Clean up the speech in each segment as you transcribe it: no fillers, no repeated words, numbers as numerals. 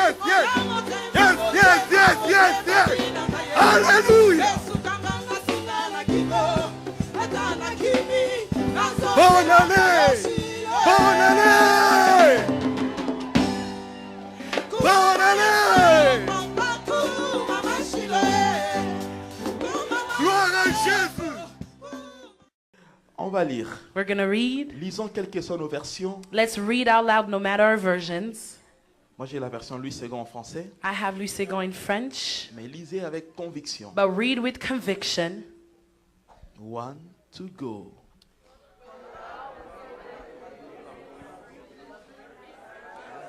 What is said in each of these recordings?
yes, yes. Yes, yes, yes, yes, yes. Hallelujah. Bonne année. Bonne année. Bonne année. Gloire à Jésus. On va lire. We're going to read. Lisons quelles que soient nos versions. Let's read out loud no matter our versions. Moi, j'ai la version Louis II en français. I have Louis Seguin in French. Mais lisez avec conviction. But read with conviction. 1, 2, go.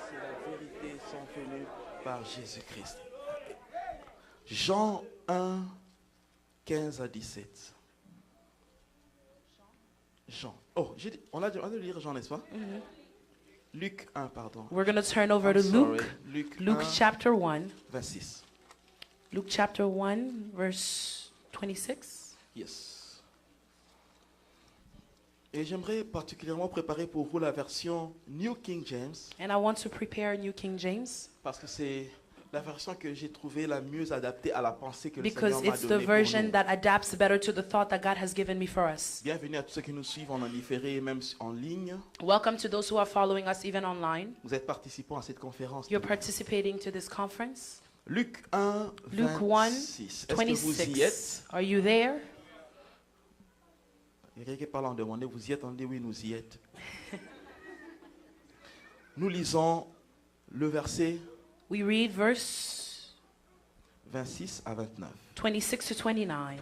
C'est la vérité sont venues par Jésus-Christ. Jean 1, 15 à 17. Jean. Oh, on a dû lire Jean, n'est-ce pas? Luc 1, pardon. We're going to turn over to Luke. Luke 1, chapter 1. 26. Luke chapter 1, verse 26. Yes. Et j'aimerais particulièrement préparer pour vous la version New King James, And I want to prepare New King James parce que c'est la version que j'ai trouvée la mieux adaptée à la pensée que le because Seigneur m'a it's the donnée pour version nous. that adapts better to the thought that God has given me for us. Bienvenue à tous ceux qui nous suivent en différé et même en ligne. Welcome to those who are following us even online. Vous êtes participants à cette conférence. You're participating to this conference. Luc 1, Luke 1, 26. Est-ce que vous y êtes? 26. Are you there? Il y a quelqu'un qui parle en demandant, vous y êtes? On dit oui, nous y êtes. Nous lisons le verset We read verse 26 à 29. 26 to 29.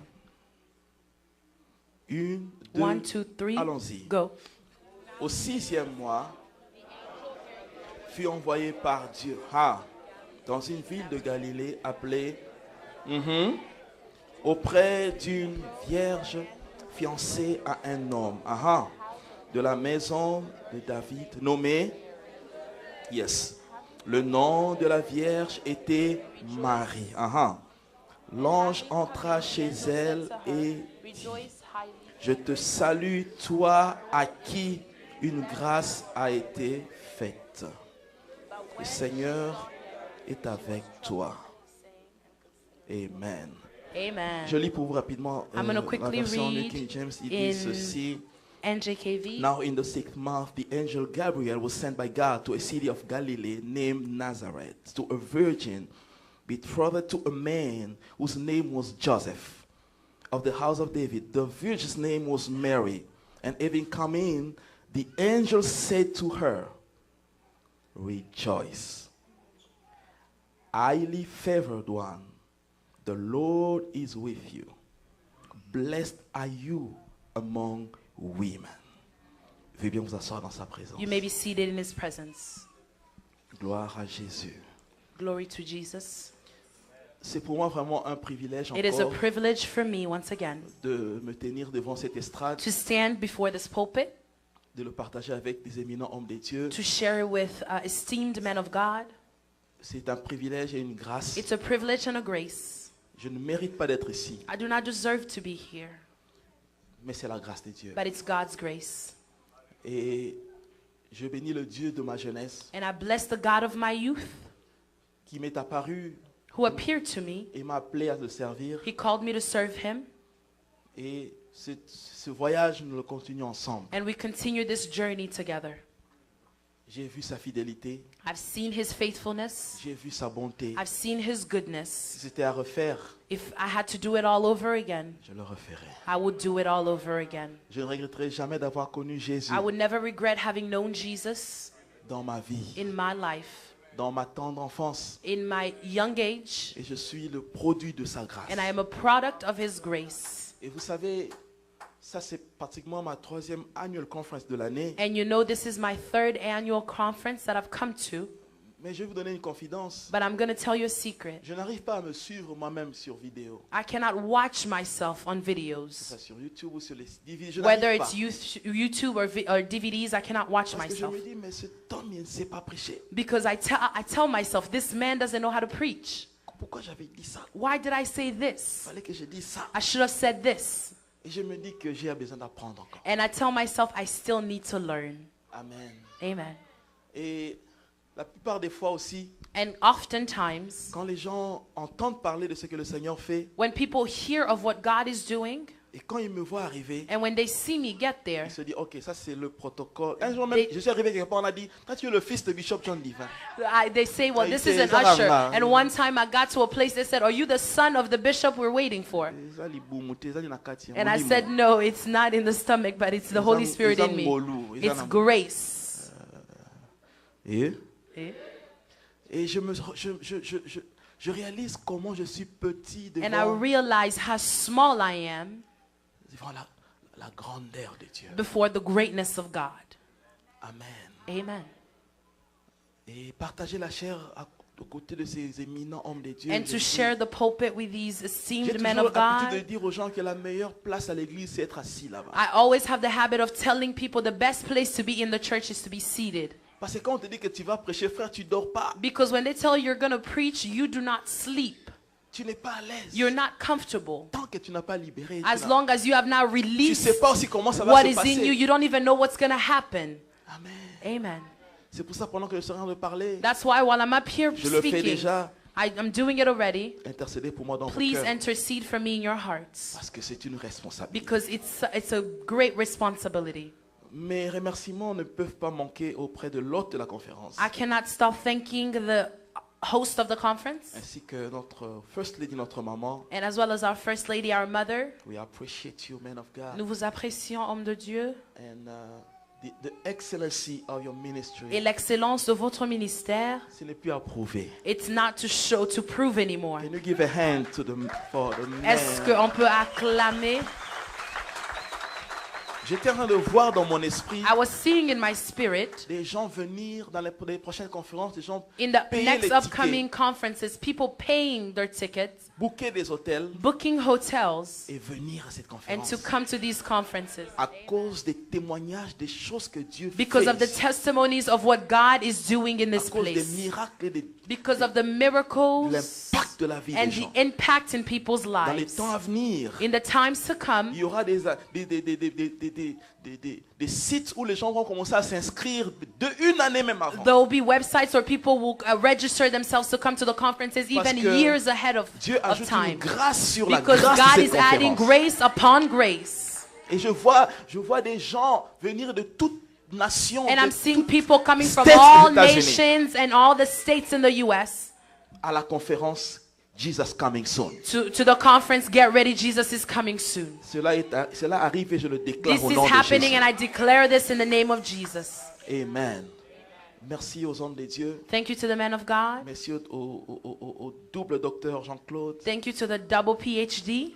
1, 2, 1, 2, 3. allons-y. Go. Au 6e mois, fut envoyé par Dieu dans une ville de Galilée appelée auprès d'une vierge fiancée à un homme de la maison de David nommé le nom de la vierge était Marie. L'ange entra chez elle et dit, je te salue, toi à qui une grâce a été faite. Le Seigneur est avec toi. Amen. Amen. Je lis pour vous rapidement I'm gonna la quickly version New read King James. Il in dit ceci. NJKV. Now in the 6th month, the angel Gabriel was sent by God to a city of Galilee named Nazareth, to a virgin betrothed to a man whose name was Joseph, of the house of David. The virgin's name was Mary. And having come in, the angel said to her, rejoice, highly favored one, the Lord is with you. Blessed are you among women. Veuillez bien vous asseoir dans sa présence. You may be seated in his presence. Gloire à Jésus. Glory to Jesus. C'est pour moi vraiment un privilège It is a encore privilege for me, once again, de me tenir devant cette estrade, to stand before this pulpit, de le partager avec des éminents hommes de Dieu. to share it with esteemed men of God. C'est un privilège et une grâce. It's a privilege and a grace. Je ne mérite pas d'être ici, I do not deserve to be here, mais c'est la grâce de Dieu. but it's God's grace. Et je bénis le Dieu de ma jeunesse And I bless the God of my youth qui m'est apparu who appeared to me. et m'a appelé à le servir. He called me to serve him, Et ce voyage, nous le continuons ensemble. and we continue this journey together. J'ai vu sa fidélité, I've seen his faithfulness. j'ai vu sa bonté. I've seen his Si goodness. c'était à refaire, If I had to do it all over again, je le referais. I would do it all over again. Je ne regretterai jamais d'avoir connu Jésus I would never regret having known Jesus dans ma vie, in my life, dans ma tendre enfance. in my young age, Et je suis le produit de sa grâce. and I am a product of his grace. Et vous savez, ça c'est pratiquement ma 3e annual conference de l'année. And you know, this is my 3rd annual conference that I've come to, Mais je vais vous donner une confidence. but I'm going to tell you a secret. Je n'arrive pas à me suivre moi-même sur vidéo. I cannot watch myself on Que videos. ce soit sur YouTube ou sur les DVD. Je Whether n'arrive it's pas. YouTube or DVDs, I cannot watch Parce que je myself. me dis, mais cet homme, il ne sait pas prêcher. Because I tell myself, this man doesn't know how to preach. Pourquoi j'avais dit ça? Why did I say Il this? fallait que je dise ça. I should have said this. Et je me dis que j'ai besoin d'apprendre encore. And I tell myself, I still need to learn. Amen. Amen. Et la plupart des fois aussi, And oftentimes, quand les gens entendent parler de ce que le Seigneur fait, when people hear of what God is doing, et quand ils me voient arriver, and when they see me get there, ils se disent, ok, ça c'est le protocole. Un jour même, je suis arrivé quelque part, on a dit, toi tu es le fils de Bishop John Divin. they say, well, Ah, this c'est- is an ça va usher. là. And one time I got to a place, they said, are you the son of the bishop we're waiting for? And I said, no, it's not in the stomach, but it's the Holy Spirit in me. It's grace. Et Eh? je réalise comment je suis petit And I devant, realize how small I am devant la grandeur de Dieu. before the greatness of God. Amen. Amen. Et partager la chair aux côtés de ces éminents hommes de Dieu. And to share the pulpit with these J'ai esteemed men toujours of l'habitude de God. dire aux gens que la meilleure place à l'église, c'est être assis là-bas. I always have the habit of telling people the best place to be in the church is to be seated. Parce que quand on te dit que tu vas prêcher, frère, tu dors pas. Because when they tell you you're going to preach, you do not sleep. Tu n'es pas à l'aise. You're not comfortable. Tant que tu n'as pas libéré, As long as you have not tu ne released sais pas aussi comment ça va what se is in you, passer. you don't even know what's going to happen. Amen. Amen. C'est pour ça pendant que je suis en train de parler, That's why while I'm up here je le fais speaking, déjà. I'm doing it already. Intercédez pour moi dans vos Please cœurs. intercede for me in your hearts. Parce que c'est une responsabilité. Because it's a great responsibility. Mes remerciements ne peuvent pas manquer auprès de l'hôte de la conférence, I cannot stop thanking the host of the conference, ainsi que notre First Lady, notre maman. and as well as our First Lady, our mother. We appreciate you, man of God, Nous vous apprécions, homme de Dieu, and the excellency of your ministry. et l'excellence de votre ministère. Ce n'est plus à prouver. It's not to show, to prove anymore. Can you give a hand for the Est-ce man? qu'on peut acclamer? J'étais en train de voir dans mon esprit I was seeing in my spirit, des gens venir dans les prochaines conférences, des gens in the payer next les upcoming tickets, conferences, people paying their tickets, booker des hôtels booking hotels, et venir à cette and conférence to come to these conferences. à cause des témoignages des choses que Dieu Because fait of the ici, testimonies of what God is doing in à this cause des place. miracles et de Because of the miracles l'impact de la vie des and the gens. impact in people's Dans les lives. temps à venir, In the times to come, il y aura des sites où les gens vont commencer à s'inscrire une année même avant. there will be websites where people will register themselves to come to the conferences Parce even que years ahead of Dieu ajoute une time. grâce sur la Because grâce de God cette is adding conférence. grace upon grace. Et je vois des gens venir de toutes nations, And I'm de seeing toutes people coming from states all des États-Unis nations and all the states in the U.S. à la conférence Jesus Coming Soon. to the conference. Get ready, Jesus is coming soon. Cela arrive et je le déclare This au is nom de happening Jésus. and I declare this in the name of Jesus. Amen. Merci aux hommes de Dieu. Thank you to the man of God. Merci au double docteur Jean-Claude. Thank you to the double PhD.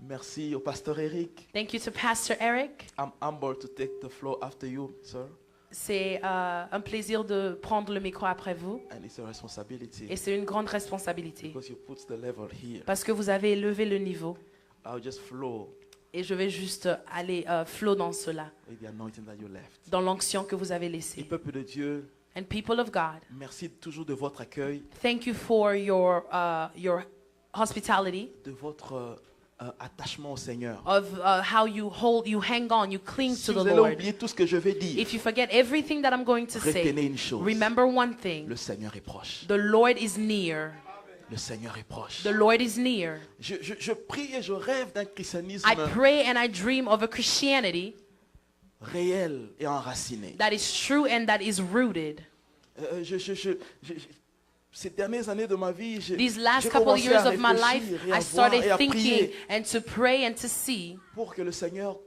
Merci au pasteur Eric. Thank you to Pastor Eric. I'm humbled to take the floor after you, sir. C'est un plaisir de prendre le micro après vous. And it's a responsibility Et c'est une grande responsabilité. because you put the level here. Parce que vous avez élevé le niveau. I'll just flow Et je vais juste aller flow dans cela. with the anointing that you left. Dans l'onction que vous avez Et laissée. peuple de Dieu, And people of God, merci toujours de votre accueil, thank you for your hospitality, de votre attachement au Seigneur. of how you hang on, you cling Si to vous the allez Lord. oublier tout ce que je vais dire, If you forget everything that I'm going to retenez say, une chose. remember one thing. Le Seigneur est proche. The Lord is near. Le Seigneur est proche. The Lord is near. Je prie et je rêve d'un christianisme I pray and I dream of a Christianity réel et enraciné. that is true and that is rooted. Ces dernières années de ma vie, These j'ai last couple of commencé years à of my life, réfléchir et à I voir started et à thinking prier and to pray and to see pour que le Seigneur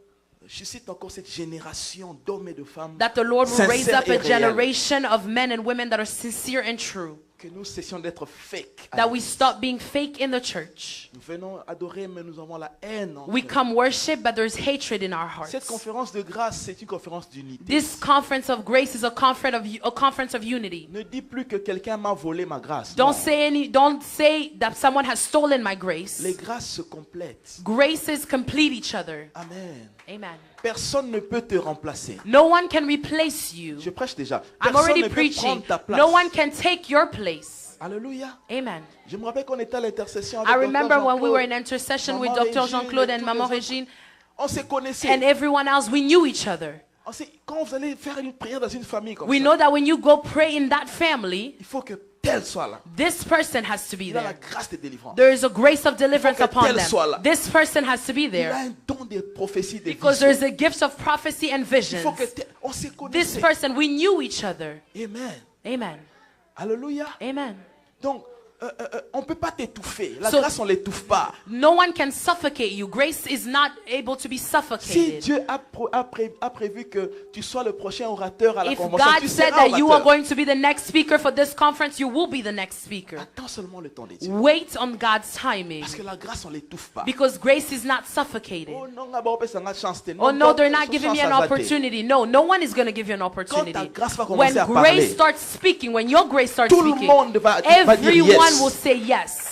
suscite encore cette génération d'hommes et de femmes that the Lord will raise sincères up et a réels. generation of men and women that are sincere and true. Que nous cessions d'être fake. That we stop being fake in the church. Nous venons adorer, mais nous avons la haine. entre We nous. come worship, but there's hatred in our Cette hearts. conférence de grâce, c'est une conférence d'unité. This conference of grace is a conference of unity. Ne dis plus que quelqu'un m'a volé ma grâce. Don't Non. say that someone has stolen my grace. Les grâces se complètent. Graces complete each other. Amen. Amen. Personne ne peut te remplacer. No one can replace you. Je prêche déjà. I'm Personne already ne peut preaching. prendre ta place. No one can take your place. Alléluia. Amen. Je me rappelle qu'on était à l'intercession I avec remember Dr. when we were Jean-Claude. in intercession with Maman Dr. Régine Jean-Claude et and tous Maman les autres. Régine On se connaissait. and everyone else. We knew each other. Quand vous allez faire une prière dans une famille comme We ça, know that when you go pray in that family, il faut que tel soit là. this person has to be Il a la there. grâce de délivrance. There is a grace of deliverance Il faut que upon tel soit là. them. This person has to be Il a there. un don de prophétie, de Because vision. there's a gift of prophecy and Il visions. faut que on se This connaisse. person, we knew each other. Amen. Amen. Alléluia. Amen. Donc, on ne peut pas t'étouffer. La So- grâce, on ne l'étouffe pas. No one can suffocate you. Grace is not able to be Si suffocated. Dieu a prévu que tu sois le prochain orateur à la If convention, God tu said seras that you are orateur. going to be the next speaker for this conference, you will be the next speaker. Attends seulement le temps de Dieu. Wait on God's timing. Parce que la grâce, on ne l'étouffe pas. Because grace is not suffocated. Oh non, on peut s'en chance. Oh no, they're not ton giving me chance an à zater. opportunity. No, no one is going to give you an opportunity. Quand ta grâce va When commencer à grace parler, starts speaking, when your grace starts tout le speaking, monde va dire everyone yes. will say yes.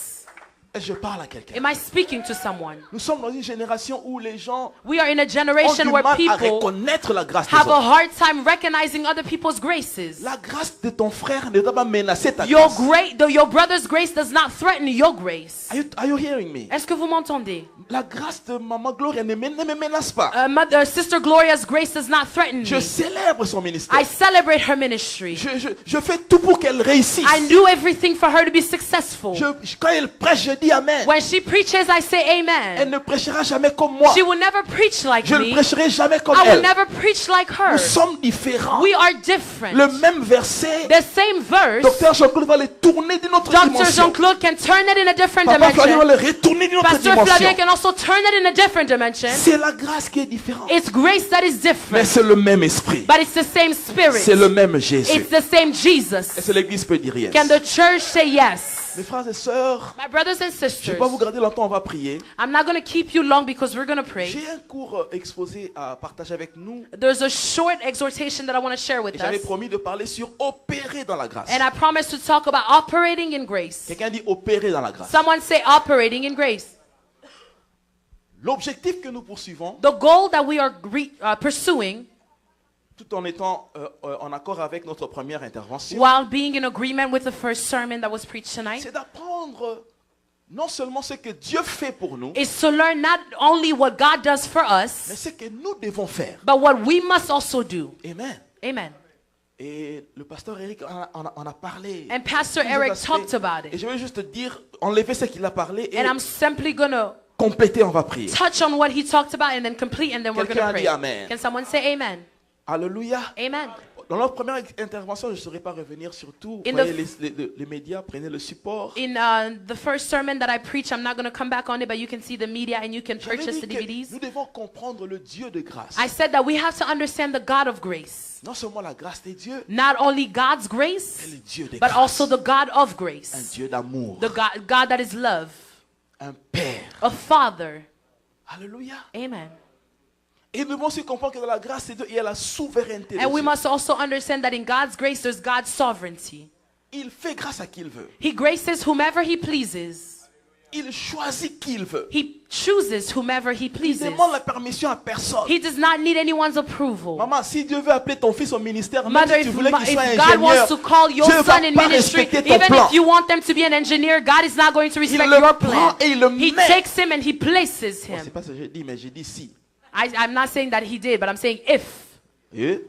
Et je parle à quelqu'un. Am I speaking to someone? Nous sommes dans une génération où les gens We are in a ont generation du where mal à people reconnaître la grâce des have a autres. hard time recognizing other people's graces. La grâce de ton frère ne doit pas menacer ta Your grâce. your brother's grace does not threaten your grace. Are you hearing me? Est-ce que vous m'entendez? La grâce de maman Gloria ne me menace pas. Sister Gloria's grace does not threaten Je me. célèbre son ministère. I celebrate her ministry. Je fais tout pour qu'elle réussisse. I do everything for her to be successful. Quand elle prêche, je dis Amen. When she preaches, I say Elle amen. ne prêchera jamais comme moi. She will never preach like Je ne me. prêcherai jamais comme I will elle. never preach like her. Nous sommes différents. We are different. Le même verset, The same verse, Docteur Jean-Claude va le tourner d'une autre Dr. dimension. Jean-Claude can turn it in a different Papa Flavien va dimension. le retourner d'une autre Pastor Flavien dimension. can also turn it in a different dimension. C'est la grâce qui est différente. It's grace that is Mais different, c'est le même esprit. but it's the same spirit. C'est le même Jésus. It's the same Et Jesus. c'est l'église peut dire yes. Can the church say yes? Mes frères et sœurs, My brothers and je ne vais sisters, pas vous garder longtemps, on va prier. I'm not going to keep you long because we're going to pray. J'ai un cours exposé à partager avec nous. There's a short exhortation that I want to share with Et j'avais us. promis de parler sur opérer dans la grâce. And I promise to talk about operating in grace. Quelqu'un dit opérer dans la grâce. Someone say operating in grace. L'objectif que nous poursuivons, The goal that we are pursuing, tout en étant en accord avec notre première intervention, while being in agreement with the first sermon that was preached tonight, c'est d'apprendre non seulement ce que Dieu fait pour nous, is to learn not only what God does for mais us, ce que nous devons faire. but what we must also do. Amen. Amen. Et le pasteur Eric en a parlé. And Pastor Plusieurs Eric aspects. talked about Et it. je vais juste dire, enlever ce qu'il a parlé et And I'm simply going to compléter, on va prier. touch on what he talked about and then complete, and then we're going Quelqu'un to a pray. dit amen. Can someone say amen? Alléluia. Amen. Dans notre première intervention, je ne saurais pas revenir sur tout. In Voyez the- les médias, prenez le support. In the first sermon that I preach, I'm not going to come back on it, but you can see the media and you can J'avais purchase dit the que DVDs. nous devons comprendre le Dieu de grâce. I said that we have to understand the God of grace. Non seulement la grâce de Dieu, Not only God's mais grace, le Dieu de but grâce. also the God of Un grace. Dieu d'amour. The God that is love. Un Père. A Father. Alléluia. Amen. Et nous devons aussi comprendre que dans la grâce de Dieu, il y a la souveraineté de And we Dieu. must also understand that in God's grace, there's God's sovereignty. Il fait grâce à qui il veut. He graces whomever he pleases. Il choisit qui il veut. He chooses whomever he Il pleases. demande la permission à personne. He does not need anyone's approval. Maman, si Dieu veut appeler ton fils au ministère, même Mother, si tu voulais qu'il soit if God ingénieur, wants to call your Dieu ne va son in pas ministry, respecter ton even plan. if you want them to be an engineer, God is not going to respect le your prend plan. et il le He met. takes him and he places Bon, c'est him. pas ce que j'ai dit, mais j'ai dit si. I'm not saying that he did, but I'm saying if. Et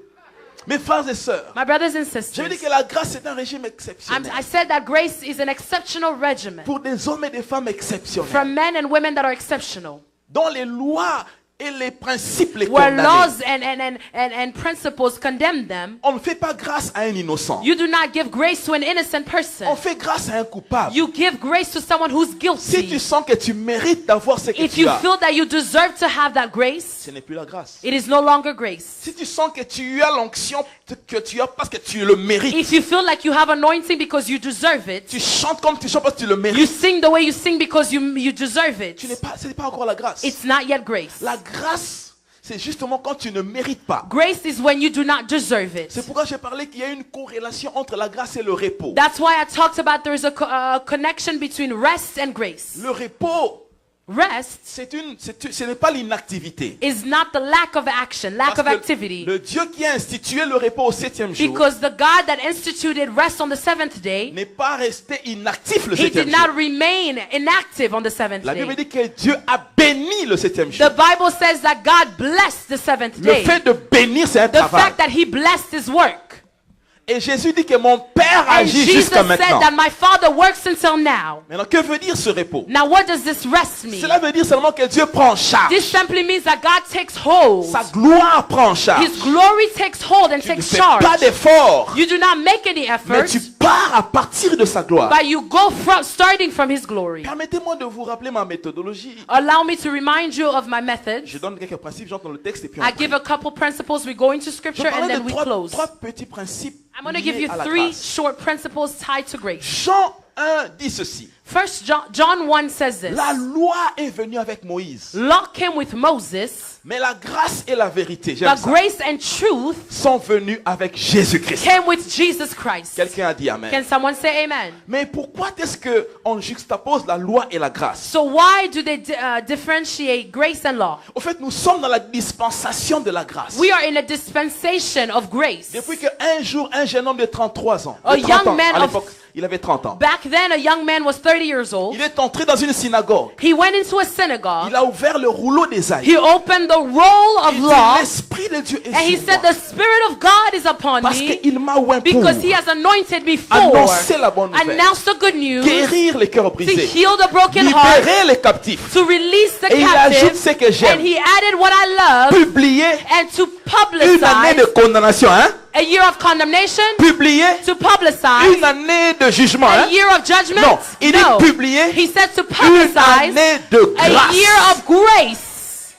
mes frères et sœurs, My brothers and je veux sisters, dire que la grâce est un régime exceptionnel. I said that grace is an exceptional regimen Pour des hommes et des femmes exceptionnels. from men and women that are exceptional, Dont les lois et les principes les where condamnent. laws and principles condemn them. On ne fait pas grâce à un innocent. You do not give grace to an innocent On person. fait grâce à un coupable. You give grace to someone who's Si tu guilty. sens que tu mérites d'avoir ce que If tu you as, feel that you deserve to have that grace, ce n'est plus la grâce. it is no longer grace. Si tu sens que tu as l'onction que tu as parce que tu le mérites, If you feel like you have anointing because you deserve tu it, chantes comme tu chantes parce que tu le you mérites, sing the way you sing because you deserve it, ce n'est pas encore la grâce. it's not yet grace. La grâce, c'est justement quand tu ne mérites pas. Grace is when you do not deserve C'est it. pourquoi j'ai parlé qu'il y a une corrélation entre la grâce et le repos. That's why I talked about there is a connection between rest and grace. Le repos, Rest ce n'est pas l'inactivité. is not the lack of action, lack of activity. Le Dieu qui a institué le repos au 7e jour Because the God that instituted rest on the 7th day, n'est pas resté inactif le He 7e did not jour. remain inactive on the 7th La Bible day. dit que Dieu a béni le 7e jour. The Bible says that God blessed the 7th Le day. fait de bénir, c'est un The travail. fact that He blessed His work. Et Jésus dit que mon Père And agit Jesus jusqu'à said maintenant. that my Father works until now. Maintenant, que veut dire ce repos? Now what does this rest mean? Cela veut dire seulement que Dieu prend en charge. This simply means that God takes hold. Sa gloire prend en charge. His glory takes hold and Tu ne takes fais charge. pas d'effort, You do not make any mais effort, tu pars à partir de sa gloire. but you go from starting from His glory. Permettez-moi de vous rappeler ma méthodologie. Allow me to remind you of my methods. Je donne quelques principes, j'entre dans le texte et puis on I prie. give a couple principles. We go into Je scripture and parlerai then de we trois close. petits principes I'm going to give liés you à la 3 grâce. short principles tied to grace. Jean 1 dit ceci. First, John 1 says this. La loi est venue avec Moïse, Law came with Moses, mais la grâce et la vérité, j'aime but ça, grace and truth sont venues avec Jésus-Christ. came with Jesus Christ. Quelqu'un a dit amen. Can someone say amen? Mais pourquoi est-ce que on juxtapose la loi et la grâce? So why do they differentiate grace and law? Au fait, nous sommes dans la dispensation de la grâce. We are in a dispensation of grace. Depuis qu'un jour, un jeune homme de 33 ans, A de 30 young ans, man à of- l'époque, il avait 30 ans. Back then, a young man was 30 years old. Il est entré dans une synagogue. He went into a synagogue. Il a ouvert le rouleau d'Ésaïe. He opened the roll of Il dit, law, l'Esprit de Dieu est and he sur said, moi. "The Spirit of God is upon Parce me, qu'il m'a oint pour because He has anointed me for annoncer la bonne nouvelle, announce the good news, guérir les cœurs to brisés, heal the broken heart, libérer les captifs, to release the et il ajoute ce captive." que j'aime, And he added what I love, publier and to une année de publicize condamnation, hein? a year of condemnation, Publier to publicize une année de jugement, hein? a year of judgment. Non, il dit No. publier He said to une publicize année de a grâce. year of grace.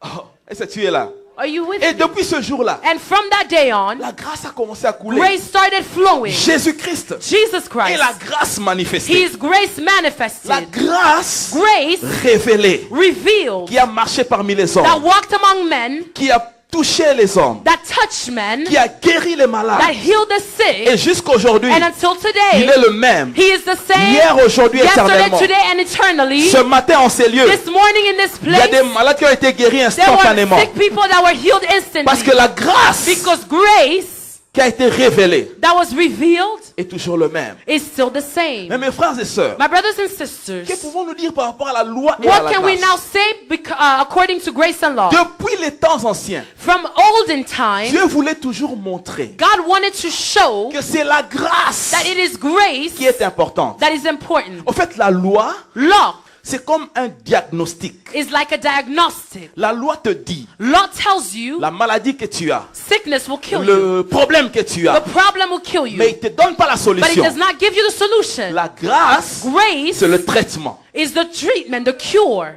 Oh, est-ce que tu es là? Are you with Et me? depuis ce jour-là, And from that day on, la grâce a commencé à couler. grace started flowing. Jésus-Christ Jesus et Christ, la grâce manifestée. His grace La manifested. grâce Grace révélée revealed qui a marché parmi les that hommes, walked among men, qui a touché les hommes, that touched men, qui a guéri les malades. that healed the sick, Et jusqu'à aujourd'hui, and until il today, est le même. He is the same Hier, aujourd'hui, yesterday, éternellement. today, and eternally. Ce matin en ces lieux, This morning in this il y a des place, malades qui ont été guéris there were instantanément. sick people that were healed instantly. Parce que la grâce Because grace qui a été révélée that was revealed est toujours le même. is still the same. Mais mes frères et sœurs, My brothers and sisters, que pouvons-nous dire par rapport à la loi et à what la can we now grâce? say according to grace and law? Depuis les temps anciens, From olden time, Dieu voulait toujours montrer God wanted to show que c'est la grâce that it is grace qui est importante. that is important. En fait, la loi, Law c'est comme un diagnostic. is like a diagnostic. La loi te dit Law tells you la maladie que tu as, sickness will kill you. le problème que tu The as, problem will kill you. mais il te donne pas la But it solution. does not give you the solution. La grâce, Grace c'est le traitement. is the treatment, the cure.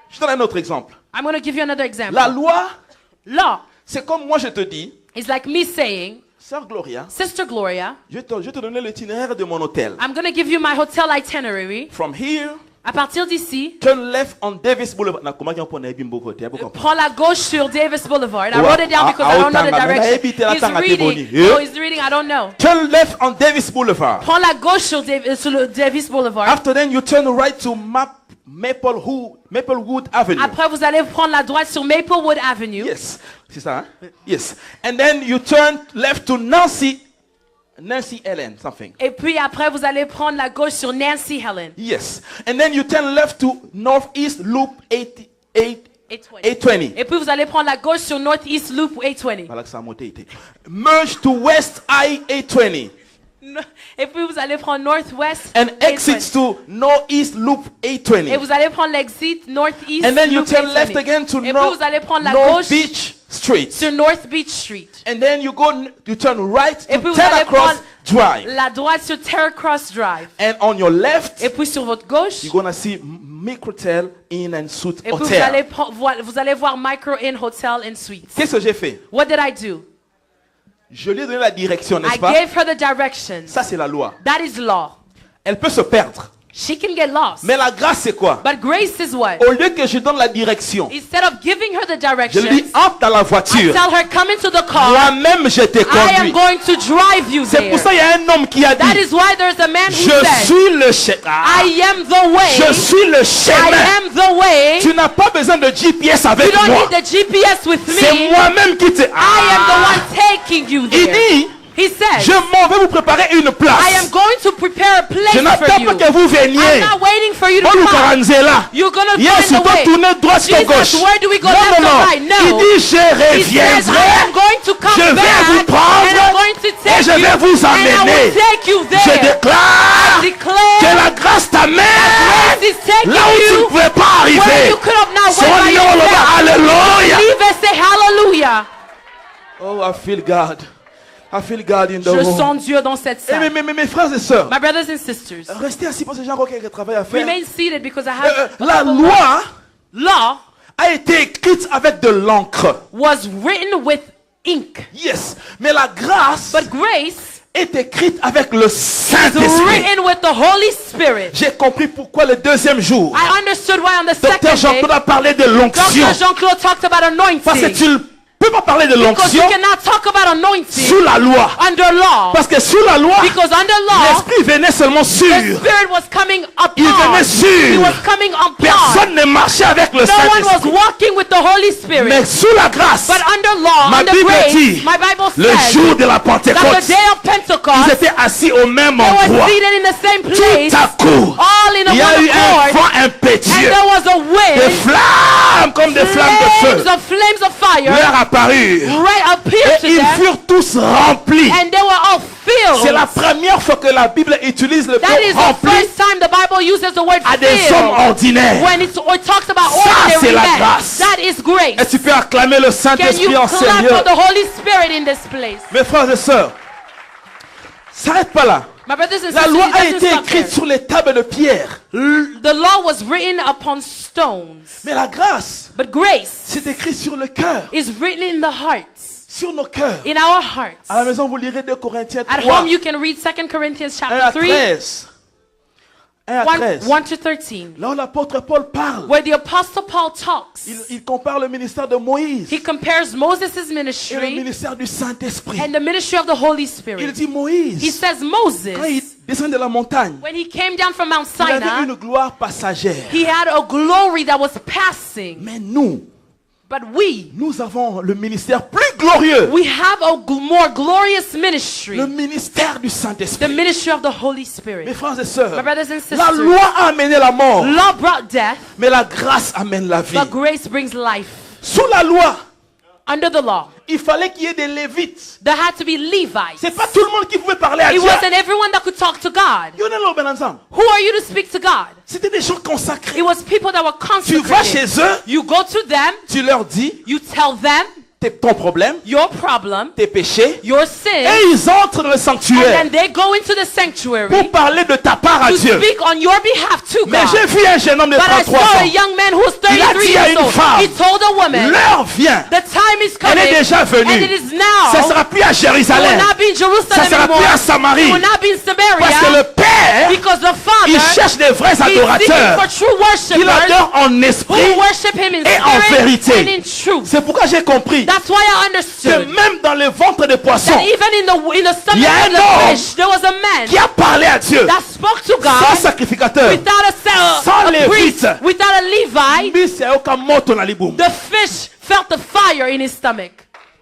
Je donne un autre exemple. I'm going to give you another example. La loi, Law c'est comme moi je te dis, is like me saying, Sœur Gloria, Sister Gloria, je vais te donner l'itinéraire de mon hôtel. I'm going to give you my hotel itinerary. From here, À partir d'ici, turn left on Davis Boulevard. Na, comment on peut aller bimbo côté, vous comprenez? prends la gauche sur Davis Boulevard. I Ouais, wrote it down because I don't know the à Otanga, mais direction. là, He's Otanga, t'es reading. boni. No, he's reading. I don't know. Turn left on Davis Boulevard. Prends la gauche sur le Davis Boulevard. After then, you turn right to Maplewood Avenue. Après, vous allez prendre la droite sur Maplewood Avenue. Yes, c'est ça, hein? Yes. And then you turn left to Nancy Ellen, something. Et puis après, vous allez prendre la gauche sur Nancy Helen. Yes. And then you turn left to Northeast Loop 820. Et puis vous allez prendre la gauche sur Northeast Loop 820. Voilà que ça a monté, été. Merge to West I 820. Et puis vous allez prendre Northwest And 820. exit to Northeast Loop Et 820. vous allez prendre l'exit Northeast And then you Loop turn 820. left again to Et puis vous allez prendre la North gauche Beach Street. sur North Beach Street. And then you turn right Et to puis vous Terra allez Cross prendre Drive. la droite sur Terra Cross Drive. And on your left, Et puis sur votre gauche, you're gonna see Microtel Inn and Suite et puis Hotel. vous allez voir Micro Inn Hotel and Suites. Qu'est-ce que j'ai fait? What did I do? Je lui ai donné la direction, n'est-ce I pas? gave her the directions. Ça, c'est la loi. That is law. Elle peut se perdre. She can get lost. Mais la grâce, c'est quoi? But grace is what? Au lieu que je donne la direction, Instead of giving her the je directions, lui dis entre dans la I voiture. tell her, come into the car. Moi-même, je te I am conduis. going to drive you C'est there. pour ça qu'il y a un homme qui a That dit, is why there's a man who je said, suis le chemin. I am the way. Je suis le I chemin. am the way. Tu n'as pas besoin de GPS You avec don't moi. need the GPS with C'est me. moi-même qui te... I am the one taking you Il there. dit, He says, je m'en vais vous préparer une I am place. going to prepare a Je place n'attends for pas you. que vous I'm veniez. not waiting for you to On nous come. caranzela. You're going to Yes, find tu the dois way. tourner droite sur gauche. Jesus, where do we go, Non, left non, or non. right? No. Il dit, je He says, reviendrai. I am going to come Je vais back vous prendre and I'm going to et take je vais you vous and I will emmener. take you Je there. déclare Declare que la grâce t'amène grace is taking là où tu ne you pouvais pas where arriver. you could have not Son went by nom, yourself. alléluia. Believe and say hallelujah. Oh, I feel God. I feel God in the Je room. sens Dieu dans cette Eh, salle. mes frères et sœurs, My brothers and sisters, restez assis parce que j'ai encore quelques travail à faire. remain seated because I have La loi law a été écrite avec de l'encre. was written with ink, Yes. Mais la grâce but grace est écrite avec le is Saint-Esprit. written with the Holy Spirit. J'ai compris pourquoi le deuxième jour, I understood why on the Docteur second day, Jean-Claude a parlé de l'onction. Dr. Jean-Claude talked about Parce que anointing. tu ne peux pas parler de Because you l'onction cannot talk about anointing sous la loi. under law. Parce que sous la loi, Because under law, l'Esprit venait seulement the sûr. Spirit was coming Il venait upon. He sûr. was coming upon. Personne ne marchait avec le No one was Saint-Esprit. walking with the Holy Spirit. Mais sous la grâce, But under law, ma under Bible grace, dit, my Bible le says jour de la that the Pentecôte, day of ils Pentecost, étaient assis au même they were endroit. seated in the same Tout place, à coup, all in a il y a one eu un accord, vent and impétueux. there was a Des wind, flammes comme des flammes de feu flames of fire, leur apparurent. right appeared to Et ils them, furent tous remplis. and they were all C'est filled. la première fois que la Bible utilise le That is mot the rempli first time the Bible uses the word à des hommes filled. ordinaires. When it talks about Ça, c'est ordinary la men, grâce. that is Et grace. tu peux acclamer le Can you Saint-Esprit en clap Seigneur. for the Holy Spirit in this place? Mes frères et sœurs, s'arrête pas là. My brothers and La sisters, loi it a doesn't été stop écrite there. sur les tables de pierre. The law was written upon stones, Mais la grâce, but grace c'est écrit sur le cœur, is written in the hearts, sur nos cœurs. in our hearts. À la maison, vous lirez 2 Corinthiens At 3, home, you can read 2 Corinthians 1 à chapter 3, 13. 1 à 13. 1 to 13, Là où l'apôtre Paul parle, where the Apostle Paul talks. il compare le ministère de Moïse He compares Moses' et le ministry ministère du Saint-Esprit. and the ministry of the Holy Il Spirit. dit He Moïse, says quand Moses, il descend de la montagne, when he came down from Mount il avait Sinai, une gloire passagère. he had a glory that was passing. Mais nous, But we nous avons le ministère plus glorieux. have a more glorious ministry, Le ministère du the Saint-Esprit. ministry of the Holy Mes Spirit. frères et sœurs, My brothers and la sisters, loi a amené la mort, law brought death, mais la grâce amène la vie. but grace brings life. Sous la loi, Under the law, il fallait qu'il y ait des Lévites. there had to be Levites. C'est pas tout le monde qui pouvait parler à It Dieu. wasn't everyone that could talk to God. Il y en a là au ben ensemble. Who are you to speak to God? C'était des gens consacrés. It was people that were Tu vas chez consecrated. eux, You go to them, tu leur dis you tell them ton problème, your problem, tes péchés, your et sin, ils entrent dans le and sanctuaire then they go into the sanctuary pour parler de ta part à to Dieu. speak on your behalf to Mais God. j'ai vu un jeune homme de But I 33 saw a ans. young man who was Il a 33 dit à years une old. femme, He told a woman, l'heure vient. the time is Elle coming, est déjà venue. and it is now. Ça ne sera plus à It will Jérusalem. not be in Ça Jerusalem ne sera anymore. plus à It Samarie. will not be in Parce que Samaria, le Père, because the Father, il cherche des vrais he's seeking adorateurs for true qui worshipers l'adorent en who esprit worship Him in et en spirit vérité. and in truth. C'est pourquoi j'ai compris That's why I que understood même dans le ventre des poissons, that even in the stomach Il y a of un the homme fish, there was a man qui a parlé à Dieu that spoke to sans God sacrificateur. without Sans a Lévite. priest, without a Levite. Mbisi ayoka moto na libumu. The fish felt the fire in his stomach.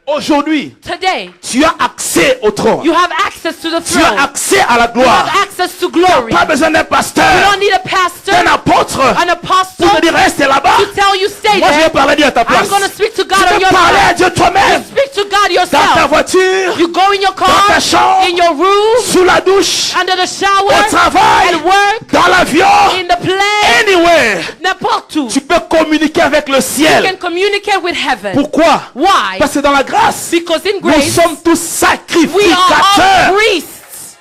Aujourd'hui, Today, tu as accès au trône. you have access to the Tu as throne. accès à la You have gloire. access to glory. Pas besoin d'un You pasteur, don't need a pastor, d'un apôtre an apostle pour te dire reste là-bas. to tell you stay Moi, je vais there. parler à Dieu à ta place. I'm going to speak to Tu God on peux your parler à behalf. Dieu toi-même. Speak to God Dans ta yourself. voiture, You go in your dans car, ta chambre, in your room, sous la douche, under the shower, au travail, at work, dans l'avion, in the plane, anywhere. n'importe où. Tu peux communiquer avec le You ciel. can communicate with heaven. Pourquoi? Why? Parce que dans la grâce, Because in nous grace, sommes tous we are all sacrificateurs. priests.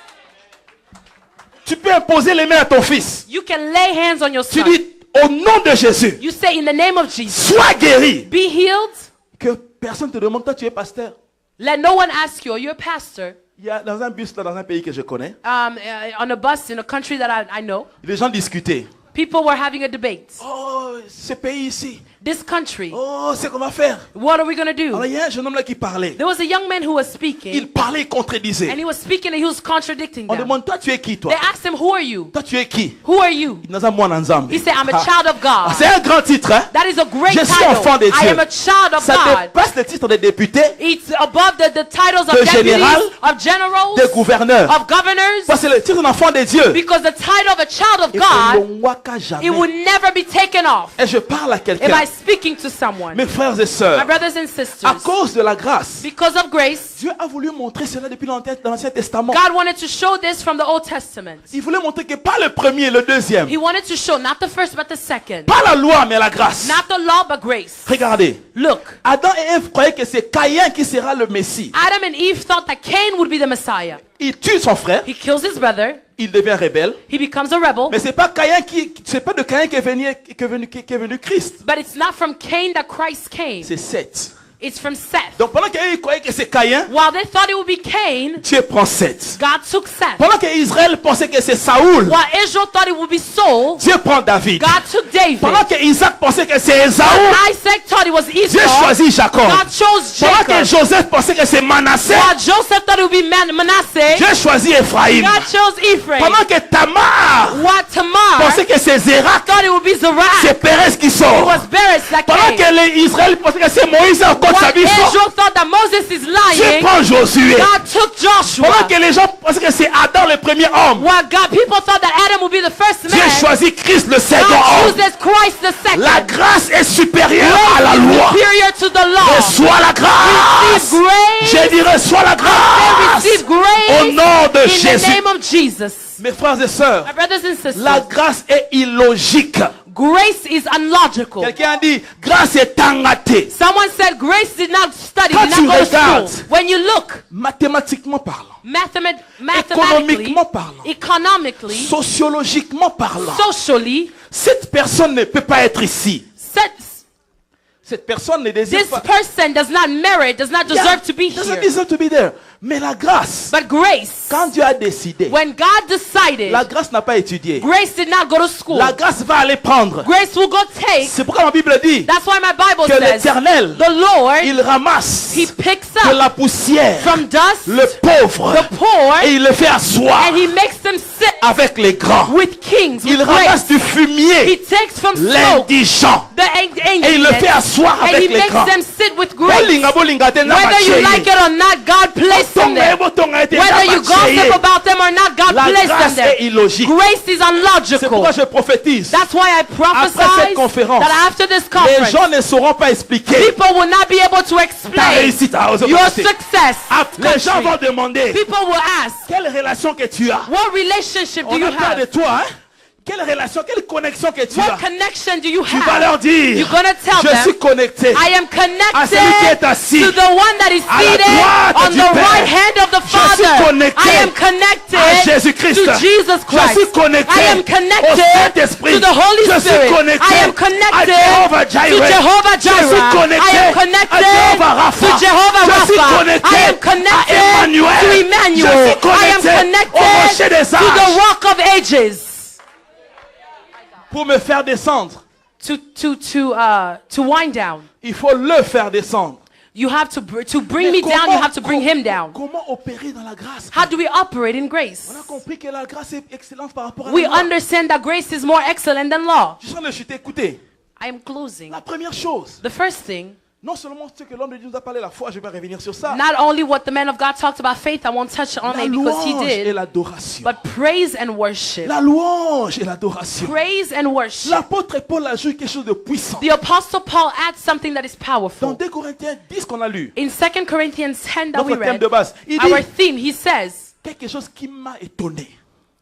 Tu peux imposer les mains à ton fils. You can lay hands on your Tu son. dis au nom de Jésus, You say in the name of Jesus, sois guéri. be healed. Que personne te demande, toi tu es pasteur. Let no one ask you, are you a pastor? Il y a dans un bus là, dans un pays que je connais, on a bus in a country that I know, les gens discutaient. people were having a debate. Oh, ce pays ici. This country, Oh, c'est qu'on va faire. what are we going to Alors do? il y a un jeune homme là qui parlait. There was a young man who was speaking, Il parlait, il contredisait. and he was speaking and he was contradicting On them. demande, toi tu es qui toi? They asked him, who are you? Toi tu es qui? Who are you? He He said, I'm a child of God. C'est un grand titre, hein? That is a great Je suis enfant de title. I Dieu. am a child of Ça God. dépasse le titre de député, It's above the titles of de deputies, général, of generals, de gouverneur. of governors, Ça c'est le titre d'un enfant de Dieu. because the title of a child of Et God, on voit qu'à jamais. it will never be taken off. Et je parle à If quelqu'un. I'm speaking to someone, Mes frères et my sœurs, brothers and à sisters, cause de la grâce, because of grace, Dieu a voulu montrer cela depuis dans l'Ancien Testament. God wanted to show this from the Old Testament. Il voulait montrer que pas le premier, le deuxième. He wanted to show not the first but the second. Pas la loi, mais la grâce. Not the law but grace. Regardez. Look, Adam et Ève croyaient que c'est Caïn qui sera le Messie. Adam and Eve thought that Cain would be the Messiah. Il tue son frère, He kills his brother. il devient rebelle. He becomes a rebel. Mais c'est pas Caïn c'est pas de Caïn qu'est venu Christ. But it's not from Cain that Christ came. C'est Seth. It's from Seth. Donc pendant qu'ils croyaient que c'est Caïn, While they thought it would be Cain, Dieu prend Seth. God took Seth. Pendant que Israël pensait que c'est Saoul, While Israel thought it would be Saul, Dieu prend David. God took David. Pendant que Isaac pensait que c'est Ésaü, While Isaac thought it was Dieu Esau, choisit Jacob. God chose Pendant que Jacob. Joseph pensait que c'est Manassé, While Joseph thought it would be Manasseh, Dieu choisit Ephraïm. God chose Ephraim. Pendant que Tamar While Tamar pensait que c'est Zérak, thought it would be Zerah, c'est Pérez qui it sort. was Beres that Pendant came. que Israël pensait que c'est Moïse encore sa While vie sort, Israel thought that Moses is Dieu lying, prend Josué. God took Pendant Joshua. que les gens pensaient que c'est Adam le premier homme, While people thought that Adam would be the first Dieu man, choisit Christ le second God homme. chooses Christ the second. La grâce est supérieure à la Grace is loi. superior to the law. Reçois la grâce. Receive grace. J'ai dit reçois la They grâce. receive Au grace nom de in the Jésus. name of Jesus. Mes frères et sœurs, My brothers and sisters, la grâce est illogique. grace is unlogical. Quelqu'un a dit grâce est tangaté. Someone said grace did not study, Quand did tu not go to regardes, school. When you look, Mathématiquement parlant, mathematically, économiquement parlant, economically, sociologiquement parlant, socially, cette personne ne peut pas être ici. Cette personne ne désire this pas. person does not merit, does not deserve to be Doesn't here. deserve to be there. Mais la grâce, But grace, quand Dieu a décidé, when God decided, la grâce n'a pas étudié. grace did not go to school. La grâce va aller prendre. Grace will go take. C'est pourquoi ma Bible dit That's why my Bible que says l'Éternel, the Lord, il ramasse He picks de up la poussière from dust le pauvre the poor, et il le fait asseoir and He makes them sit avec les grands. with kings, Il with ramasse grace. du fumier He takes from smoke l'indigent the et il le fait asseoir and He avec les makes grands. them sit with grace. Bolinga, bolinga, te na Whether you macheye. like it or not, God placed them Botonga, there. botonga, te na Whether you macheye. gossip about them or not, God La placed them grâce there. est illogique. Grace is C'est unlogical. pourquoi je prophétise. That's why I Après prophesied cette conférence, that after this les conference, gens ne sauront pas expliquer people will not be able to ta explain réussite à your success. Les gens vont country. demander People will ask, quelle relation que tu as. what relationship do On you a peur de have? toi, hein? Quelle relation, quelle connexion que tu What as. connection do you Tu vas leur have? dire, You're gonna tell je suis them, connecté I am à celui qui est connected assis to the one that is à la seated droite on du the Père. right hand of the Je suis Father. connecté I am connected à Jésus-Christ. to Jesus Je suis Christ. connecté I am au connected Saint-Esprit. to the Holy Je suis Spirit. connecté I am à connected Jehovah to Jireh. Jehovah Je suis Jireh. connecté I am à connected Jehovah Rapha. to Jehovah Je suis Rapha. connecté I am à connected Emmanuel. to Je Emmanuel. suis I am connecté au rocher connected des to âges. the Rock of Ages. Pour me faire descendre, To wind down. il faut le faire descendre. You have to bring Mais me down, you have to bring him down. Comment opérer dans la grâce? How do we operate in grace? On a compris que la grâce est excellente par rapport à We la loi. understand that grace is more excellent than law. Je suis en train de chuter. Écoutez, I am closing. la première chose, The first thing, non seulement ce que l'homme de Dieu nous a parlé la foi, je vais revenir sur ça. not only what the man of God talked about faith, I won't touch on La it because he louange et did, l'adoration. but praise and worship. La louange et l'adoration. Praise and worship. L'apôtre Paul a joué quelque chose de puissant. The apostle Paul adds something that is Dans powerful. 2 Corinthiens 10 qu'on a lu, In 2 Corinthians 10 that we notre thème read, de base, il our dit theme, he says, quelque chose qui m'a étonné.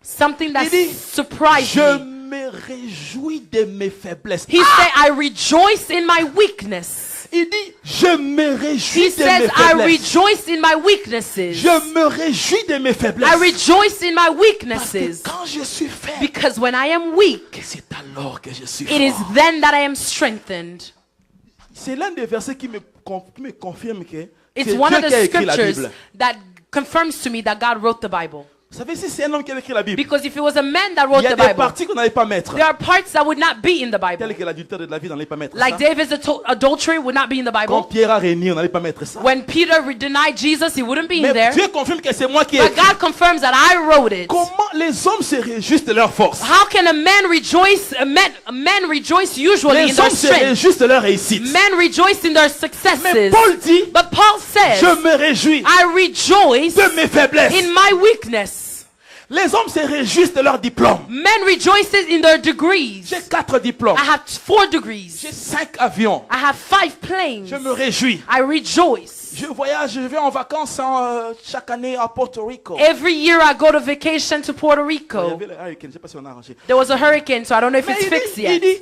something that Il dit, surprised je me. me réjouis de mes faiblesses. He said, I rejoice in my weakness. Il dit, je me réjouis He de mes says, I faiblesses. rejoice in my weaknesses. Je me réjouis de mes faiblesses. I rejoice in my Parce que weaknesses. quand je suis faible, Because when I am weak, c'est alors que je suis it is fort. then that I am strengthened. C'est l'un des versets qui me confirme que It's c'est one Dieu of qui a the écrit la scriptures Bible. that confirms to me that God wrote the Bible. Vous savez, si c'est un homme qui a écrit la Bible, Because if it was a man that il wrote y a the des Bible, parties qu'on n'allait pas mettre. there are parts that would not be in the Bible. Tel que l'adultère de David, on n'allait pas mettre Like ça. David's adultery would not be in the Quand Bible. Pierre a régné, on n'allait pas mettre ça. When Peter denied Jesus, he wouldn't be in Mais there. Dieu confirme que c'est moi qui ai But écrit. God confirms that I wrote it. Comment les hommes se réjouissent de leur force? How can a man rejoice? Men rejoice usually in Les their hommes se strength. réjouissent de leur réussite. Men rejoice in their Mais successes. Paul dit, But Paul says, je me réjouis I rejoice de mes faiblesses. in my weakness. Les hommes se réjouissent de leurs diplômes. Men rejoice in their degrees. J'ai 4 diplômes. I have 4 degrees. J'ai 5 avions. I have 5 planes. Je me réjouis. I rejoice. Je voyage, je vais en vacances chaque année à Porto Rico. Every year I go to vacation to Puerto Il y Rico. avait le hurricane, je ne sais pas si on a arrangé. There was a hurricane, so I don't know if Mais it's fixed il yet. dit,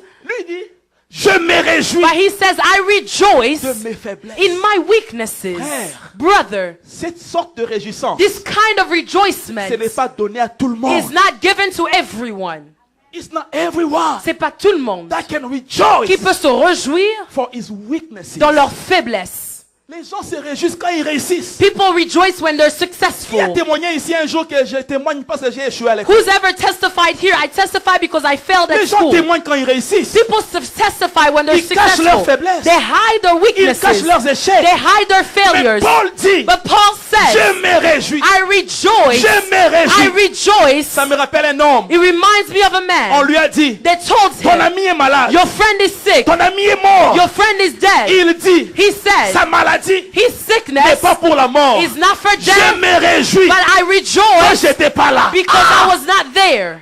je me réjouis But he says, I rejoice de mes faiblesses. in my weaknesses. Frère. Brother, Cette sorte de réjouissance, this kind of rejoicement ce n'est pas donné à tout le is monde. not given to everyone. It's not everyone C'est pas tout le monde that can rejoice qui peut se réjouir for his weaknesses. dans leurs faiblesses. Les gens se réjouissent quand ils réussissent. People rejoice when they're Qui a successful. témoigné ici un jour que je témoigne parce que j'ai échoué à l'école? Who's ever testified here? I testify because I failed at Les gens school. témoignent quand ils réussissent. People testify when they're Ils cachent leurs successful. faiblesses. They hide their Ils cachent weaknesses. leurs échecs. They hide their Mais failures. Paul dit, But Paul says, je me réjouis. I rejoice. Je me I réjouis. rejoice. Ça me rappelle un homme. It reminds me of a On man. lui a dit, They told ton him, ami est malade. your friend is sick. Ton ami est mort. Your friend is dead. Il dit, He says, sa maladie his n'est sickness pas pour la mort. is not for Je death, me réjouis but I quand rejoice j'étais pas là. because I was not there.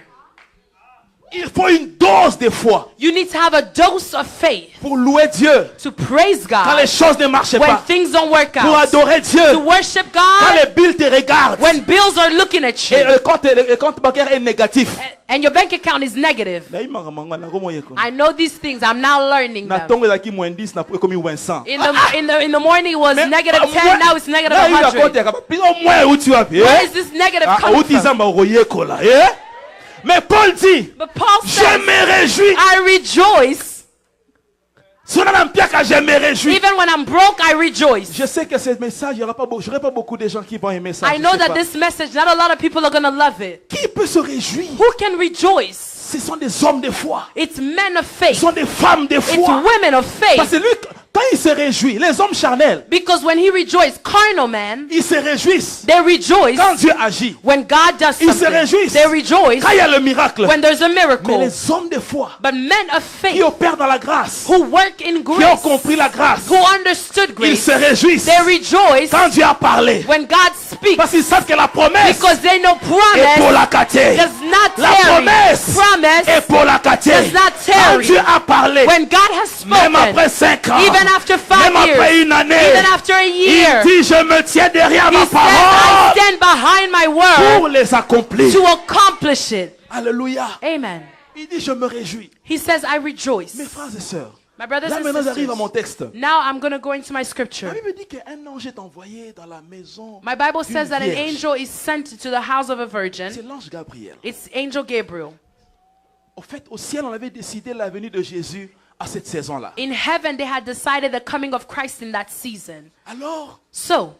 Il faut une dose de foi You need to have a dose of faith pour louer Dieu to praise quand les God choses ne marchent when pas. things don't work Pour out. adorer Dieu To worship quand God les billes te regardent. when bills are looking at Et you le compte bancaire est négatif. and your bank account is negative. I know these things. I'm now learning them. In the morning it was negative 10, now it's negative 100. Where is this negative coming from? Mais Paul dit, But Paul je says, me réjouis. I rejoice. Je me réjouis. Even when I'm broke, I rejoice. Je sais que ce message, il n'y aura pas beaucoup de gens qui vont aimer ça. I know that this message, not a lot of people are going to love it. Qui peut se réjouir? Who can rejoice? Ce sont des hommes de foi. It's men of Ce faith. sont des femmes de It's foi. women of Parce que faith. lui, quand il se réjouit, les hommes charnels, Because when he rejoiced, carnal men, ils se réjouissent they rejoice quand Dieu agit. when God does Ils se something. réjouissent They rejoice quand il y a le miracle. when there's a Mais miracle. les hommes de foi But men of qui faith opèrent dans la grâce, who work in qui ont grace, compris la grâce, who understood ils grace, se réjouissent they rejoice quand Dieu a parlé. when God speaks Parce qu'ils savent que la promesse because they know est pour promise la caté. does not La tarry. promesse Promise est pour la caté. does not Quand tarry. Dieu a parlé, When God has même spoken, après 5 ans, even after 5 même après years, une année, even after a year, il dit je me tiens derrière he ma said, I parole stand behind my pour word les accomplir. to accomplish it. Alléluia. Amen. Il dit je me réjouis. He says, I rejoice. Mes frères et sœurs, My brothers là and maintenant j'arrive à mon sisters, texte. now I'm going to go into my La scripture. Bible dit qu'un ange est envoyé dans la maison. My Bible says that an vierge. angel is sent to the house of a virgin. C'est l'ange Gabriel. It's Angel Gabriel. Au fait, au ciel, on avait décidé la venue de Jésus à cette saison-là. In heaven, they had decided the coming of Christ in that season. Alors, So,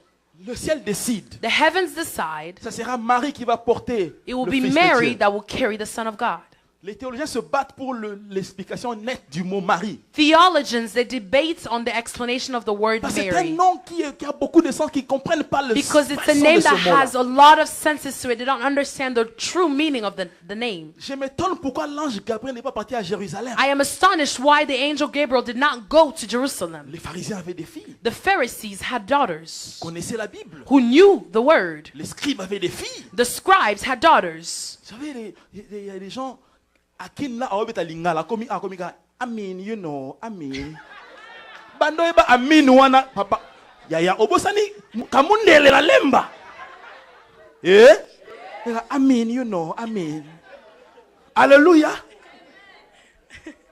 le ciel décide. the heavens decide Ça sera Marie qui va porter it will le be Fils de Mary Dieu. that will carry the Son of God. Les théologiens se battent pour l'explication nette du mot Marie. Theologians, they debate on the explanation of the word Parce que c'est un Mary. nom qui a beaucoup de sens, qui ne comprennent pas le Because it's a façon name de ce that mot-là. has a lot of senses to it. They don't understand the true meaning of the name. Je m'étonne pourquoi l'ange Gabriel n'est pas parti à Jérusalem. I am astonished why the angel Gabriel did not go to Jerusalem. Les pharisiens avaient des filles, The Pharisees had daughters connaissaient la Bible. who knew the word. Les scribes avaient des filles. The scribes had daughters. Vous savez, il y a des gens à qui là, à lingala, comme amin, you know, amin. Bando eba amin wana papa. Ya obosani kamundele la lemba. Eh? Amin, you know, amin. Alléluia.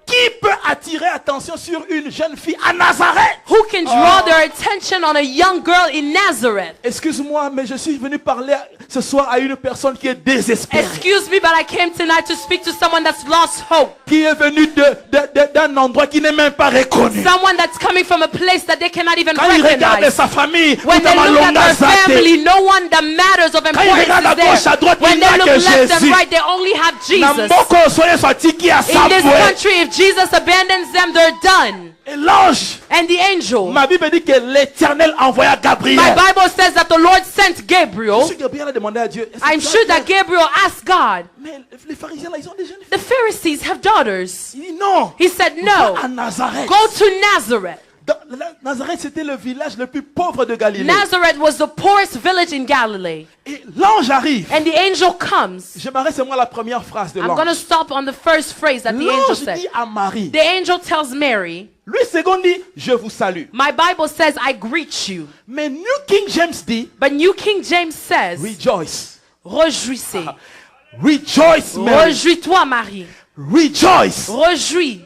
Qui peut attirer attention sur une jeune fille à Nazareth? Who can draw their attention on a young girl in Nazareth? Excuse-moi, mais je suis venu parler ce soir à une personne qui est désespérée. Excuse me, but I came tonight to speak to someone that's lost hope. Qui est venu d'un endroit qui n'est même pas reconnu. Someone that's coming from a place that they cannot even Quand il regarde recognize. sa famille, When they look at their family, no one that matters of importance is there. When they look left and right, they only have Jesus. In this country, if Jesus abandons them, they're done. Et l'ange, and the angel, ma Bible dit que l'Éternel envoya Gabriel. My Bible says that the Lord sent Gabriel. I'm sure that Gabriel asked God. Mais les pharisiens là, ils ont des jeunes filles. The Pharisees have daughters. Il dit non. He said no. À Nazareth. Go to Nazareth. Nazareth, c'était le village le plus pauvre de Galilée. Nazareth was the poorest village in Galilee. Et l'ange arrive. And the angel comes. Je m'arrête seulement à la première phrase de l'ange. I'm going to stop on the first phrase that the angel said. L'ange dit à Marie. The angel tells Mary. Lui second dit, je vous salue. My Bible says, I greet you. Mais New King James dit, but New King James says, rejoice. Réjouissez. Rejoice, Mary. Réjouis-toi, Marie. Rejoice. Réjouis.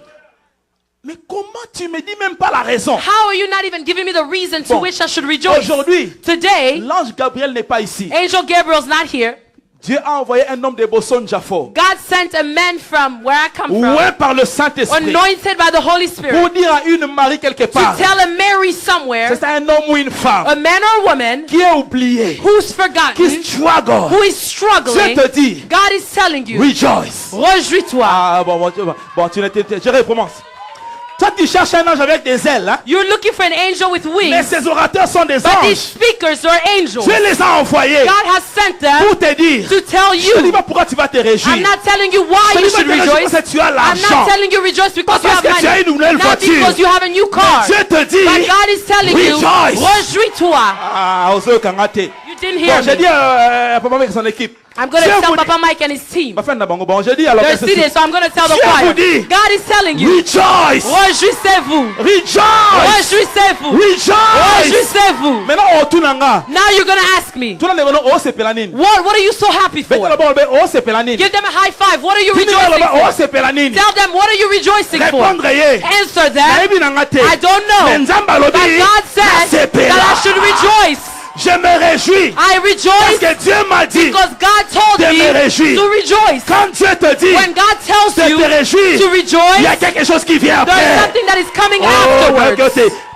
Mais comment tu me dis même pas la raison? How are you not even giving me the reason to which I should rejoice? Aujourd'hui, today, l'ange Gabriel n'est pas ici. Angel Gabriel's not here. Dieu a envoyé un homme de Boston Jafo. God sent a man from where I come from. Ouais, par le Saint-Esprit. Anointed by the Holy Spirit. Pour dire à une Marie quelque part. To tell a Mary somewhere. C'est un homme ou une femme. A man or a woman. Qui est oublié. Who's forgotten. Qui struggle. Who is struggling. Je te dis. God is telling you. Rejoice. Réjouis-toi. Ah bon, tu n'étais. Je recommence. Toi, tu cherches un ange avec des ailes, hein? You're looking for an angel with wings. Mais ces orateurs sont des but anges. These speakers are angels. Dieu les a envoyés. God has sent them pour te dire. To tell you. Je ne dis pas pourquoi tu vas te réjouir. I'm not telling you why you should rejoice. Parce que tu as l'argent. I'm not telling you rejoice because you have money. Tu as une nouvelle voiture. Not because you have a new car. Dieu te dit. But God is telling rejoice. you. Réjouis-toi. Ah, Oseo Kangate. You didn't hear me. J'ai dit à Papa Mike et son équipe. I'm going to tell Papa Mike and his team. They're seated, so I'm going to tell the choir. God is telling you. Rejoice. Réjouissez-vous. Rejoice. Réjouissez-vous. Rejoice. Réjouissez-vous. Now you're going to ask me. What are you so happy for? Give them a high five. What are you rejoicing for? Tell them, what are you rejoicing for? Answer them. I don't know. But God said that I should rejoice. Je me réjouis. I rejoice. Parce que Dieu m'a dit because God told de me me réjouir. to rejoice. Quand Dieu te dit when God tells de you te réjouir, to rejoice, il y a quelque chose qui vient après. There's something that is coming afterwards.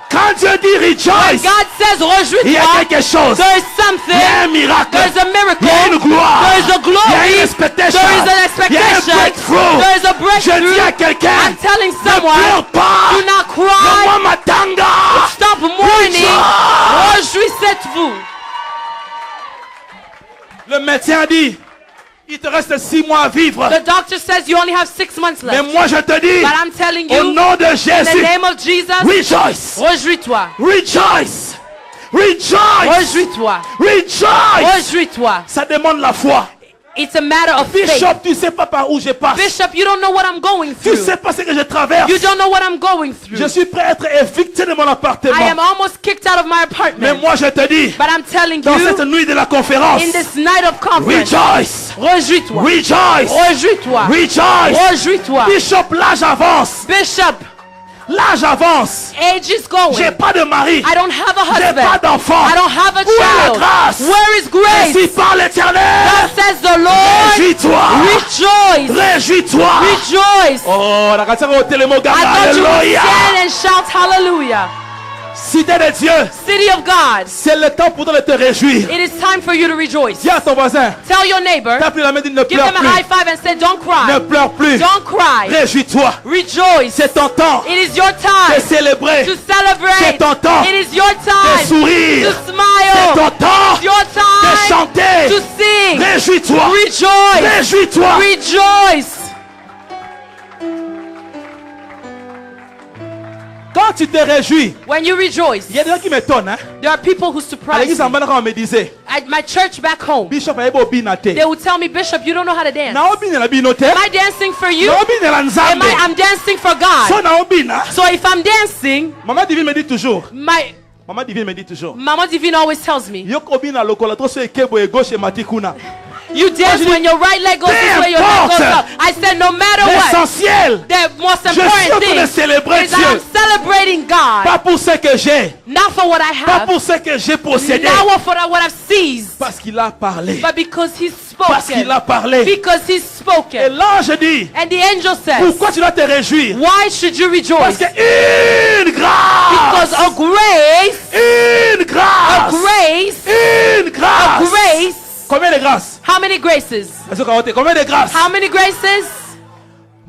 Quand Dieu dit rejoice, when God says il y a quelque chose. There is something. Il y a un miracle. There's a miracle. Il y a une gloire. There is a glory. Il y a une expectation. There is an expectation. Il y a un breakthrough. There is a breakthrough. Je dis à quelqu'un, I'm telling someone, ne pleure pas. do not cry. Ne m'attendre. Stop mourning. Réjouissez-vous. Le médecin dit, il te reste 6 mois à vivre. The doctor says you only have 6 months left. Mais moi je te dis, but I'm telling you, au nom de Jésus, in the name of Jesus, rejoice. Réjouis-toi. Rejoice. Rejoice. Réjouis-toi. Rejoice. Réjouis-toi. Ça demande la foi. It's a matter of faith. Bishop, tu sais pas par où je passe. Bishop, you don't know what I'm going through. Tu sais pas ce que je traverse. You don't know what I'm going through. Je suis prêt à être évicté de mon appartement. I am almost kicked out of my apartment. Mais moi je te dis, but I'm telling dans you, cette nuit de la conférence, in this night of conference, rejoice. Réjouis-toi. Rejoice. Réjouis-toi. Rejoice. Réjouis-toi. Bishop, l'âge avance. Bishop, l'âge avance. Age is going. J'ai pas de mari. I don't have a husband. J'ai pas d'enfant. I don't have a Où est la child. grâce? Where is grace? Ainsi parle l'Éternel. God says the Lord. Réjouis-toi. Rejoice. Réjouis-toi. Rejoice. Oh, la grâce au télémogame. I thought you would Alléluia. stand and shout hallelujah. Cité de Dieu. City of God. C'est le temps pour toi de te réjouir. It is time for you to rejoice. Dis à ton voisin. Tell your neighbor. Tape la main, dis ne Give pleure them a plus. high five and say, don't cry. Ne pleure plus. Don't cry. Réjouis-toi. Rejoice. C'est ton temps It is your de time célébrer. to celebrate. C'est ton temps It is your de time sourire. to smile. C'est ton temps It's your de time chanter. to sing. Réjouis-toi. Rejoice. Réjouis-toi. Rejoice. Quand tu te réjouis, When you rejoice, il y a des gens qui m'étonnent. Hein? there are people who À surprise l'église me. en Banaka, on me disait, At my church back home, Bishop ayebo binate. they would tell me, Bishop, you don't know how to dance. Na obina la binote. Am I dancing for you? Na obina la nzambe. I'm dancing for So God. na obina. So if I'm dancing, Maman Divine me dit toujours. Mama Divine always tells me, Yok obina lokola to so ekebo e gauche matikuna. You dance when your right leg goes this way, your leg goes up. I said, no matter what. L'essentiel. The most Je suis important en train de thing célébrer is that I'm Dieu. celebrating God. Pas pour ce que j'ai. Not for what I Pas have. pour ce que j'ai possédé. Not for what I've seized. Parce qu'il a parlé. But because He's Parce qu'il spoken. a parlé. Because He's Et spoken. l'ange dit, And the angel says, pourquoi tu dois te réjouir? why should you Parce rejoice? qu'une grâce. Because a grace, Une grâce. Une grâce. grace. Combien de grâces? How many graces? Combien de grâces? How many graces?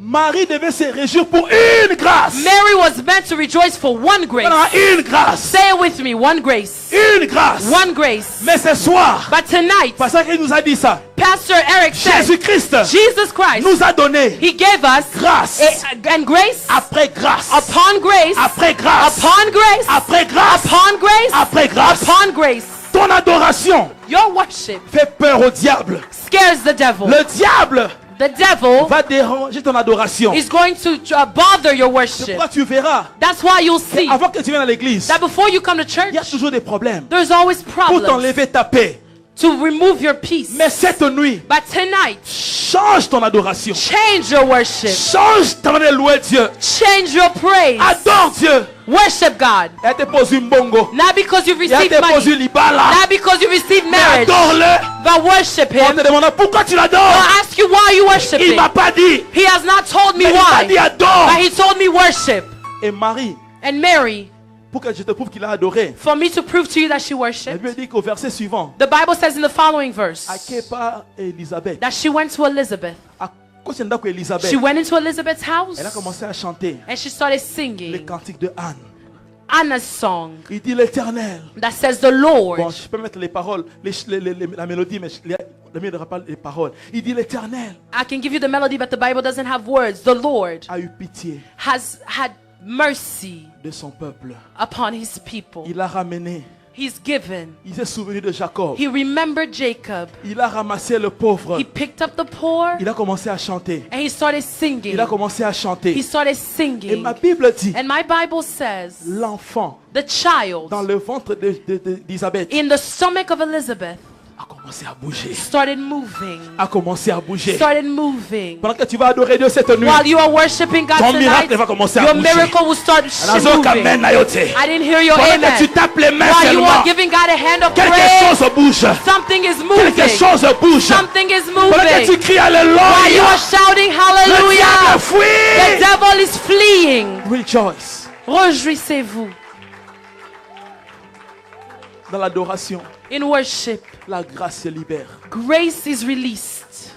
Marie devait se réjouir pour une grâce. Mary was meant to rejoice for one grace. Une grâce. Say it with me, one grace. Une grâce. One grace. Mais ce soir, But tonight, parce qu'il nous a dit ça, Pastor Eric said, Jésus-Christ Jesus Christ, nous a donné He gave us grâce and grace après grâce. upon grace, Après grâce. upon grace, Après grâce. upon grace, Après grâce. upon grace. Ton adoration Your worship fait peur au diable. scares the devil. Le diable The devil va déranger ton adoration. is going to bother your worship. Pourquoi tu verras, That's why you'll see avant que tu viennes à l'église, that before you come to il y a church, toujours des problèmes there's always pour problems t'enlever ta paix. to remove your peace. Mais cette nuit, But tonight, change ton adoration. change your worship. Change ta manière de louer Dieu. Change your praise. Adore Dieu. Worship God. Elle te pose une bongo. Not because you've Elle received te pose money. une libala. Not because you received Mais marriage. adore-le. But worship On Him. te demande pourquoi tu l'adores. I'll ask you why you worship Il Him. m'a pas dit. He has not told me Mais il m'a why. dit adore. But He told me worship. Et Marie, And Mary, pour que je te prouve qu'il a adoré, for me to prove to you that she elle worshiped, lui dit qu'au verset suivant, the Bible says in the following verse Akepa Elisabeth, that she went to Elizabeth. à cause de Elisabeth, She went into Elizabeth's house elle a commencé à chanter and she started le singing cantique de Anne. Anna's song Il dit l'Éternel. that says the Lord. Bon, je peux mettre les paroles, la mélodie, mais le mieux ne pas les paroles. Il dit l'Éternel I can give you the melody, but the Bible doesn't have words. The Lord a eu pitié has had mercy de son peuple. upon His people. Il a ramené. He's given. Il s'est souvenu de Jacob. He remembered Jacob. Il a ramassé le pauvre. He picked up the poor Il a commencé à chanter. and he started singing. Il a commencé à He chanter. started Et singing. ma Bible dit, And my Bible says l'enfant the child dans le ventre d'Isabeth in the stomach of Elizabeth a commencé à bouger. started moving. A commencé à bouger. Started moving. Pendant que tu vas adorer Dieu cette nuit, While you are worshiping God ton tonight, miracle va commencer à your bouger. miracle will start Nazo moving. kamen na yote. I didn't hear your Pendant que amen. tu tapes les mains While you seulement, are giving God a hand of quelque praise, chose bouge. something is Quelque moving. chose bouge. Something is Pendant que tu moving. cries While you Alléluia, are shouting le diable hallelujah, the fuit. devil is fleeing. Rejoice. Réjouissez-vous Dans l'adoration, in worship. la grâce se libère. Grace is released.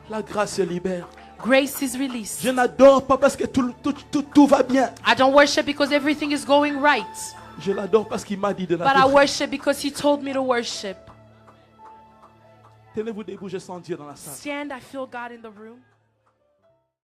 La grâce se libère. Grace is released. Je n'adore pas parce que tout va bien. I don't worship because everything is going right. Je l'adore parce qu'il m'a dit de But I l'adorer. worship because He told me to worship. Tenez-vous debout, je sens Dieu dans la salle. Stand, I feel God in the room.